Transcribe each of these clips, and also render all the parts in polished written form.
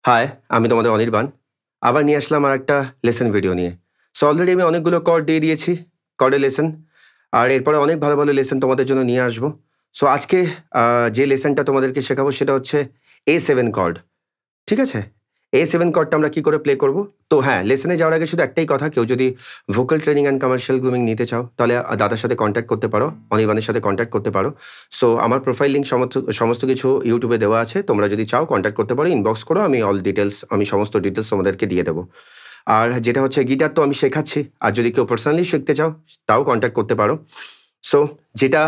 High, আমি তোমাদের অনির্বাণ। আবার নিয়ে আসলাম আরেকটা লেসন ভিডিও নিয়ে। সো অলরেডি আমি অনেকগুলো কর্ড দিয়ে দিয়েছি, কর্ডের লেসন। আর এরপরে অনেক ভালো, ভালো লেসন তোমাদের জন্য নিয়ে আসবো। সো আজকে যে লেসনটা তোমাদেরকে শেখাবো সেটা হচ্ছে A7 কর্ড। ঠিক আছে? A7 কর্ডটা আমরা কি করে প্লে করব? তো হ্যাঁ, লেসনে যাওয়ার আগে শুধু একটাই কথা, কেউ যদি vocal training and commercial grooming নিতে চাও, তাহলে দাদার সাথে কন্ট্যাক্ট করতে পারো, অনির্বাণের সাথে কন্ট্যাক্ট করতে পারো। সো আমার প্রোফাইল লিঙ্ক সমস্ত কিছু ইউটিউবে দেওয়া আছে। তোমরা যদি চাও কন্ট্যাক্ট করতে পারো, ইনবক্স করো, আমি সমস্ত ডিটেলস তোমাদেরকে দিয়ে দেবো। আর যেটা হচ্ছে গিটার তো আমি শেখাচ্ছি, আর যদি কেউ পার্সোনালি শিখতে চাও তাও কন্ট্যাক্ট করতে পারো। সো যেটা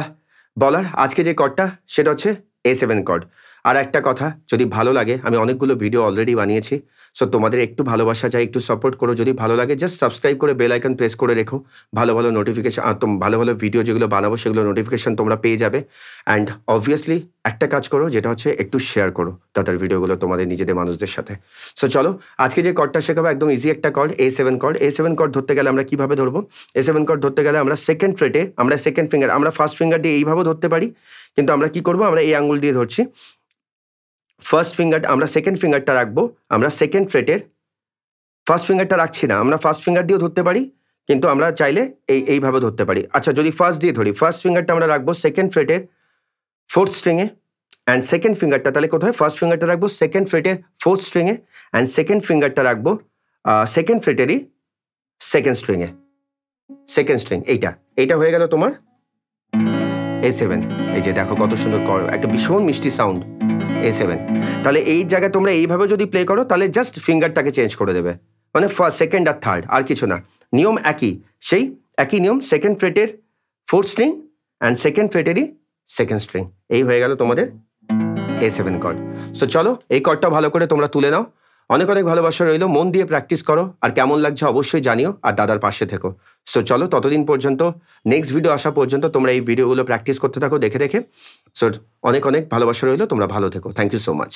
বলার, আজকে যে কর্ডটা সেটা হচ্ছে A7 কর্ড। আর একটা কথা, যদি ভালো লাগে, আমি অনেকগুলো ভিডিও অলরেডি বানিয়েছি। সো তোমাদের একটু ভালোবাসা চাই, একটু সাপোর্ট করো। যদি ভালো লাগে জাস্ট সাবস্ক্রাইব করে বেল আইকন প্রেস করে রেখো। ভালো ভালো নোটিফিকেশন, ভালো ভালো ভিডিও যেগুলো বানাবো সেগুলো নোটিফিকেশন তোমরা পেয়ে যাবে। অ্যান্ড অবভিয়াসলি একটা কাজ করো, যেটা হচ্ছে একটু শেয়ার করো তাদের ভিডিওগুলো তোমাদের নিজেদের মানুষদের সাথে। সো চলো, আজকে যে কর্ডটা শেখাবো একদম ইজি একটা cord, A7 cord. A7 cord ধরতে গেলে আমরা কিভাবে ধরবো? A7 কর্ড ধরতে গেলে আমরা সেকেন্ড ফ্রেটে, আমরা সেকেন্ড ফিঙ্গার, আমরা ফার্স্ট ফিঙ্গার দিয়ে এইভাবেও ধরতে পারি, কিন্তু আমরা কি করবো, আমরা এই আঙ্গুল দিয়ে ধরছি। ফার্স্ট ফিঙ্গার, আমরা সেকেন্ড ফিঙ্গারটা রাখবো, আমরা সেকেন্ড ফ্রেটের ফার্স্ট ফিঙ্গারটা রাখছি না, আমরা ফার্স্ট ফিঙ্গার দিয়েও ধরতে পারি, কিন্তু আমরা চাইলে এইভাবে ধরতে পারি। আচ্ছা, যদি ফার্স্ট দিয়ে ধরি, ফার্স্ট ফিঙ্গারটা আমরা রাখবো সেকেন্ড ফ্রেটের ফোর্থ স্ট্রিংয়ে, অ্যান্ড সেকেন্ড ফিঙ্গারটা তাহলে কোথায়? ফার্স্ট ফিঙ্গারটা রাখবো সেকেন্ড ফ্রেটের ফোর্থ স্ট্রিংয়ে, অ্যান্ড সেকেন্ড ফিঙ্গারটা রাখবো সেকেন্ড ফ্রেটেরই সেকেন্ড স্ট্রিংয়ে, সেকেন্ড স্ট্রিং। এইটা হয়ে গেল তোমার A7। এই যে দেখো কত সুন্দর কর, একটা ভীষণ মিষ্টি সাউন্ড, A7। তাহলে এই জায়গায় তোমরা এইভাবে যদি প্লে করো, তাহলে জাস্ট ফিঙ্গারটাকে চেঞ্জ করে দেবে, মানে ফার্স্ট, সেকেন্ড আর থার্ড, আর কিছু না। নিয়ম একই, সেই একই নিয়ম, সেকেন্ড ফ্রেটের ফোর্থ স্ট্রিং অ্যান্ড সেকেন্ড ফ্রেটেরই সেকেন্ড স্ট্রিং। এই হয়ে গেল তোমাদের A7 কর্ড। সো চলো, এই কর্ডটা ভালো করে তোমরা তুলে নাও। অনেক অনেক ভালোবাসা রইলো, মন দিয়ে প্র্যাকটিস করো, আর কেমন লাগছে অবশ্যই জানিও, আর দাদার পাশে থেকো। সো চলো, ততদিন পর্যন্ত, নেক্সট ভিডিও আসা পর্যন্ত তোমরা এই ভিডিওগুলো প্র্যাকটিস করতে থাকো দেখে দেখে। সো অনেক অনেক ভালোবাসা রইলো, তোমরা ভালো থেকো। Thank you so much.